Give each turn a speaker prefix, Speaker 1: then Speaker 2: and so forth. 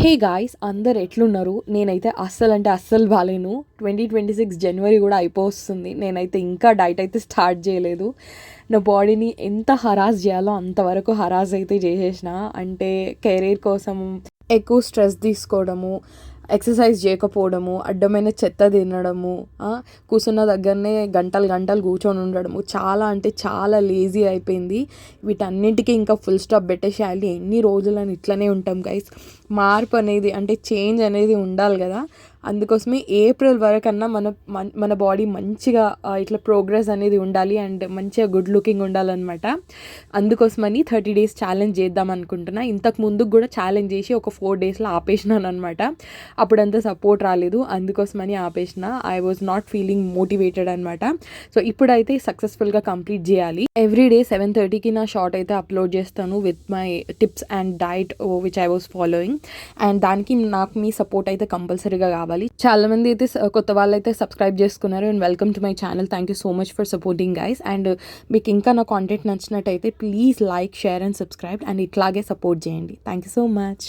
Speaker 1: Hey guys, అందరు ఎట్లున్నారు? నేనైతే అస్సలు అస్సలు బాలేను. 2026 జనవరి కూడా అయిపోతుంది. నేనైతే ఇంకా డైట్ అయితే స్టార్ట్ చేయలేదు. నా బాడీని ఎంత హరాస్ చేయాలో అంతవరకు హరాస్ అయితే చేసేసిన. అంటే కెరీర్ కోసం ఎక్కువ స్ట్రెస్ తీసుకోవడము, ఎక్సర్సైజ్ చేయకపోవడము, అడ్డమైన చెత్త తినడము, కూర్చున్న దగ్గరనే గంటలు గంటలు కూర్చొని ఉండడము, చాలా అంటే చాలా లేజీ అయిపోయింది. వీటన్నిటికీ ఇంకా ఫుల్ స్టాప్ పెట్టేసేయాలి. ఎన్ని రోజులని ఇట్లనే ఉంటాం గైస్. మార్పు అనేది అంటే చేంజ్ అనేది ఉండాలి కదా. అందుకోసమే ఏప్రిల్ వరకన్నా మన బాడీ మంచిగా ఇట్లా ప్రోగ్రెస్ అనేది ఉండాలి అండ్ మంచిగా గుడ్ లుకింగ్ ఉండాలన్నమాట. అందుకోసమని 30 days ఛాలెంజ్ చేద్దాం అనుకుంటున్నా. ఇంతకు ముందుకు కూడా ఛాలెంజ్ చేసి ఒక 4 daysలో ఆపేసినాను అనమాట. అప్పుడంతా సపోర్ట్ రాలేదు, అందుకోసమని ఆపేసిన. I was not feeling motivated అనమాట. సో ఇప్పుడైతే సక్సెస్ఫుల్గా కంప్లీట్ చేయాలి. ఎవ్రీడే 7:30కి నా షార్ట్ అయితే అప్లోడ్ చేస్తాను with my tips and diet which I was following. And దానికి నాకు మీ సపోర్ట్ అయితే కంపల్సరీగా కావాలి. చాలా మంది అయితే కొత్త వాళ్ళు అయితే సబ్స్క్రైబ్ చేసుకున్నారు. And welcome to my channel. Thank you so much for supporting guys. And మీకు ఇంకా నా కాంటెంట్ నచ్చినట్టయితే please like, share and subscribe and ఇట్లాగే సపోర్ట్ చేయండి. Thank you so much.